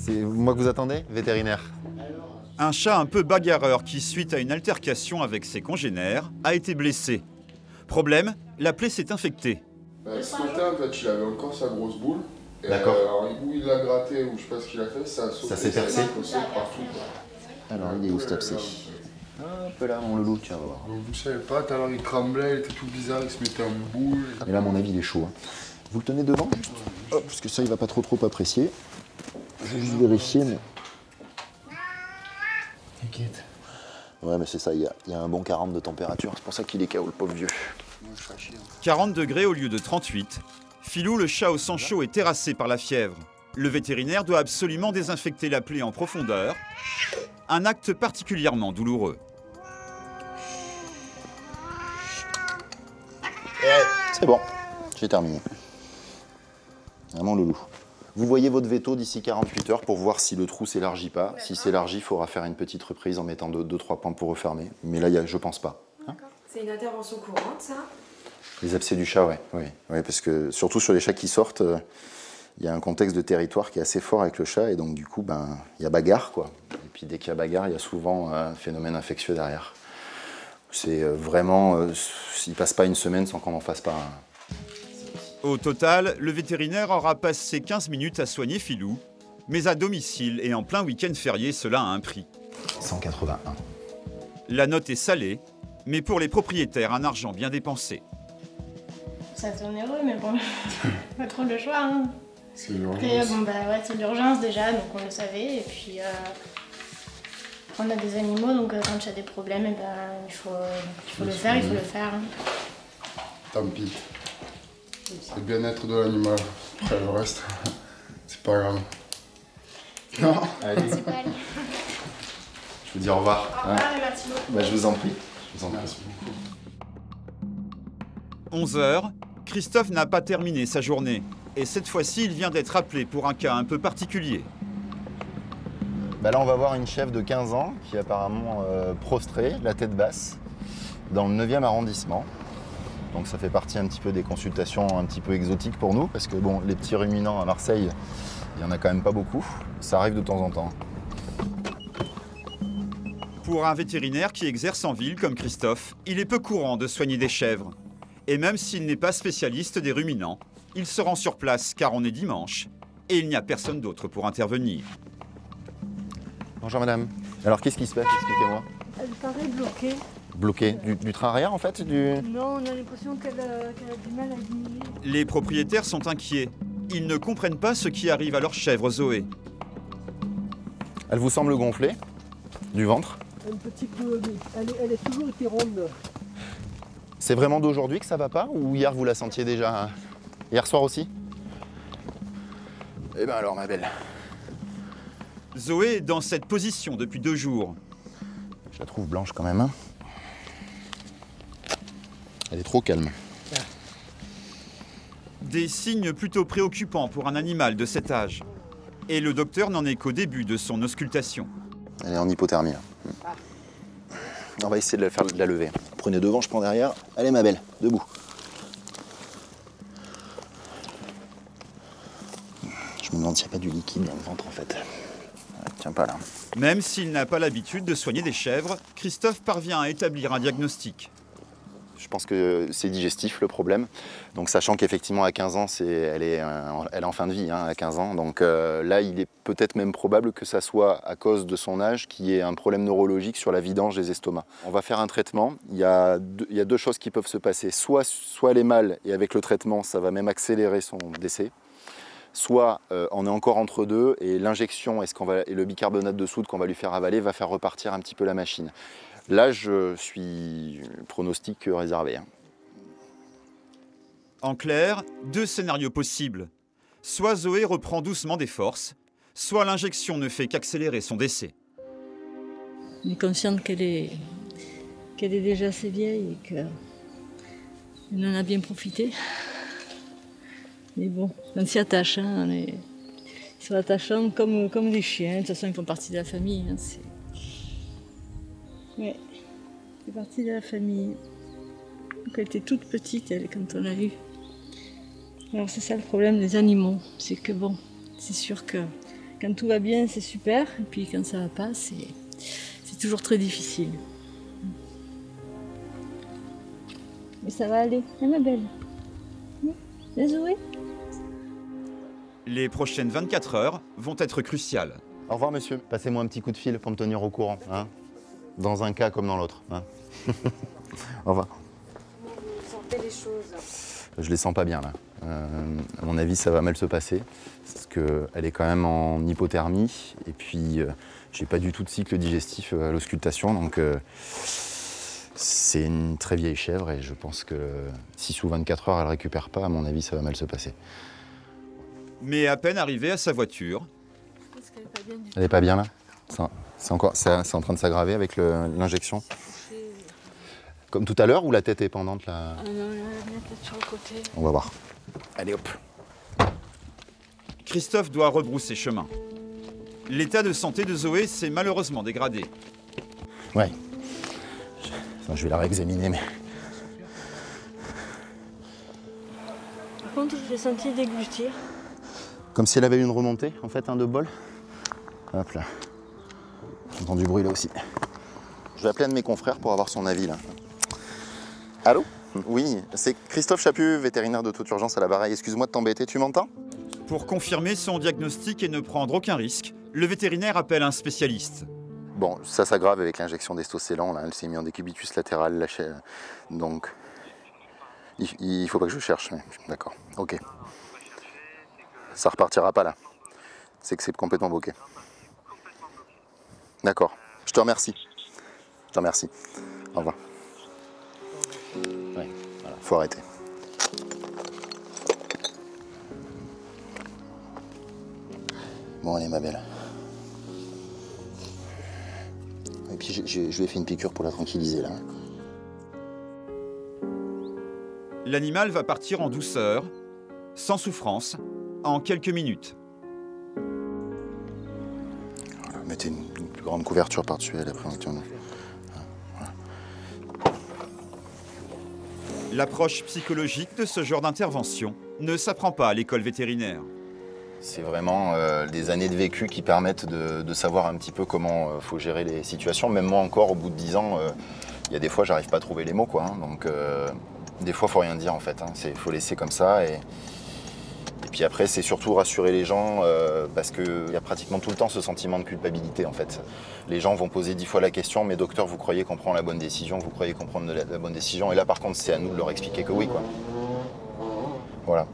C'est moi que vous attendez, vétérinaire? Un chat un peu bagarreur qui, suite à une altercation avec ses congénères, a été blessé. Problème, la plaie s'est infectée. Ce matin, en fait, il avait encore sa grosse boule. D'accord. Alors, où il l'a gratté, ou je sais pas ce qu'il a fait, ça a sauté. Ça s'est percé partout. Alors, il est où, Stopsy? Un peu là, mon loulou, tiens, on va voir. Donc, vous savez pas, tout à l'heure, il tremblait, il était tout bizarre, il se mettait en boule. Et là, à mon avis, il est chaud. Hein. Vous le tenez devant, juste? Hop, parce que ça, il va pas trop apprécier. Je vais juste vérifier, mais... T'inquiète. Ouais, mais c'est ça, il y a un bon 40 de température. C'est pour ça qu'il est KO, le pauvre vieux. 40 degrés au lieu de 38. Filou, le chat au sang chaud, est terrassé par la fièvre. Le vétérinaire doit absolument désinfecter la plaie en profondeur. Un acte particulièrement douloureux. C'est bon, j'ai terminé. Vraiment loulou. Vous voyez votre veto d'ici 48 heures pour voir si le trou s'élargit pas. Si s'élargit, il faudra faire une petite reprise en mettant 2-3 pans pour refermer. Mais là, je pense pas. Hein? C'est une intervention courante, ça? Les abcès du chat, oui, parce que surtout sur les chats qui sortent, il y a un contexte de territoire qui est assez fort avec le chat et donc du coup, il y a bagarre, quoi. Et puis dès qu'il y a bagarre, il y a souvent un phénomène infectieux derrière. C'est vraiment, il passe pas une semaine sans qu'on n'en fasse pas un. Au total, le vétérinaire aura passé 15 minutes à soigner Filou, mais à domicile et en plein week-end férié, cela a un prix. 181. La note est salée, mais pour les propriétaires, un argent bien dépensé. Ça sonne heureux, mais bon, pas trop le choix. Hein. C'est l'urgence. Après, c'est l'urgence déjà, donc on le savait. Et puis, on a des animaux, donc quand il y a des problèmes, il faut le faire, Hein. Tant pis. C'est le bien-être de l'animal. Après le reste, c'est pas grave. Non. Allez, je vous dis au revoir. Au revoir et merci beaucoup. Je vous en prie. Merci beaucoup. 11 h, Christophe n'a pas terminé sa journée. Et cette fois-ci, il vient d'être appelé pour un cas un peu particulier. Là, on va voir une chèvre de 15 ans qui est apparemment prostrée, la tête basse, dans le 9e arrondissement. Donc ça fait partie un petit peu des consultations un petit peu exotiques pour nous, parce que bon, les petits ruminants à Marseille, il n'y en a quand même pas beaucoup. Ça arrive de temps en temps. Pour un vétérinaire qui exerce en ville comme Christophe, il est peu courant de soigner des chèvres. Et même s'il n'est pas spécialiste des ruminants, il se rend sur place car on est dimanche et il n'y a personne d'autre pour intervenir. Bonjour madame. Alors qu'est-ce qui se passe? Expliquez-moi. Elle paraît bloquée. Bloquée du train arrière en fait Non, on a l'impression qu'elle a du mal à glisser. Les propriétaires sont inquiets. Ils ne comprennent pas ce qui arrive à leur chèvre Zoé. Elle vous semble gonflée? Du ventre? Un petit peu, elle est toujours été ronde. C'est vraiment d'aujourd'hui que ça va pas? Ou hier vous la sentiez déjà? Hein? Hier soir aussi? Eh ben alors ma belle. Zoé est dans cette position depuis 2 jours. Je la trouve blanche quand même. Hein? Elle est trop calme. Des signes plutôt préoccupants pour un animal de cet âge. Et le docteur n'en est qu'au début de son auscultation. Elle est en hypothermie. On va essayer de la lever. Prenez devant, je prends derrière. Allez ma belle, debout. Je me demande s'il n'y a pas du liquide dans le ventre en fait. Elle tient pas là. Même s'il n'a pas l'habitude de soigner des chèvres, Christophe parvient à établir un diagnostic. Je pense que c'est digestif le problème. Donc sachant qu'effectivement à 15 ans, elle est en fin de vie à 15 ans. Donc là, il est peut-être même probable que ça soit à cause de son âge qu'il y ait un problème neurologique sur la vidange des estomacs. On va faire un traitement. Il y a 2 choses qui peuvent se passer. Soit elle est mal et avec le traitement, ça va même accélérer son décès. Soit on est encore entre deux et l'injection et le bicarbonate de soude qu'on va lui faire avaler va faire repartir un petit peu la machine. Là, je suis pronostic réservé. En clair, 2 scénarios possibles. Soit Zoé reprend doucement des forces, soit l'injection ne fait qu'accélérer son décès. On est consciente qu'elle est déjà assez vieille et qu'elle en a bien profité. Mais bon, on s'y attache, hein, ils sont attachants comme des chiens. De toute façon, ils font partie de la famille. Hein, ouais, c'est partie de la famille. Donc, elle était toute petite, elle, quand on l'a vue. Alors c'est ça le problème des animaux, c'est que bon, c'est sûr qu'il Quand tout va bien, c'est super. Et puis quand ça va pas, c'est toujours très difficile. Mais ça va aller, hein, ma belle? Hein, Zoé? Les prochaines 24 heures vont être cruciales. Au revoir monsieur, passez-moi un petit coup de fil pour me tenir au courant, hein, dans un cas comme dans l'autre. Hein. Au revoir. Vous sentez les choses. Je les sens pas bien là. À mon avis, ça va mal se passer parce qu'elle est quand même en hypothermie et puis j'ai pas du tout de cycle digestif à l'auscultation, donc c'est une très vieille chèvre et je pense que si sous 24 heures elle récupère pas, à mon avis, ça va mal se passer. Mais à peine arrivée à sa voiture, Elle est pas bien là? C'est en train de s'aggraver avec l'injection? Comme tout à l'heure où la tête est pendante là? Ah non, la tête sur le côté. On va voir. Allez hop. Christophe doit rebrousser chemin. L'état de santé de Zoé s'est malheureusement dégradé. Ouais. Je vais la réexaminer, mais... Par contre, j'ai senti déglutir. Comme si elle avait eu une remontée, en fait, de bol. Hop là. J'entends du bruit là aussi. Je vais appeler un de mes confrères pour avoir son avis là. Allô? Oui, c'est Christophe Chaput, vétérinaire de toute urgence à la Baraille. Excuse-moi de t'embêter, tu m'entends? Pour confirmer son diagnostic et ne prendre aucun risque, le vétérinaire appelle un spécialiste. Bon, ça s'aggrave avec l'injection d'estocélan, là. Elle s'est mise en décubitus latéral, lâché. Donc, il faut pas que je cherche, mais d'accord, ok. Ça repartira pas là. C'est que c'est complètement bloqué. D'accord, je te remercie. Je te remercie. Au revoir. Ouais, voilà, faut arrêter. Bon, allez, ma belle. Et puis, je lui ai fait une piqûre pour la tranquilliser, là. L'animal va partir en douceur, sans souffrance, en quelques minutes. Voilà, mettez une plus grande couverture par-dessus elle après. Voilà. L'approche psychologique de ce genre d'intervention ne s'apprend pas à l'école vétérinaire. C'est vraiment des années de vécu qui permettent de savoir un petit peu comment faut gérer les situations. Même moi encore, au bout de 10 ans, il y a des fois, j'arrive pas à trouver les mots, quoi. Hein. Donc, des fois, faut rien dire, en fait. Hein. Faut laisser comme ça. Et puis après, c'est surtout rassurer les gens parce qu'il y a pratiquement tout le temps ce sentiment de culpabilité, en fait. Les gens vont poser 10 fois la question, mais docteur, vous croyez qu'on prend la bonne décision? Vous croyez qu'on prend la bonne décision? Et là, par contre, c'est à nous de leur expliquer que oui, quoi. Voilà.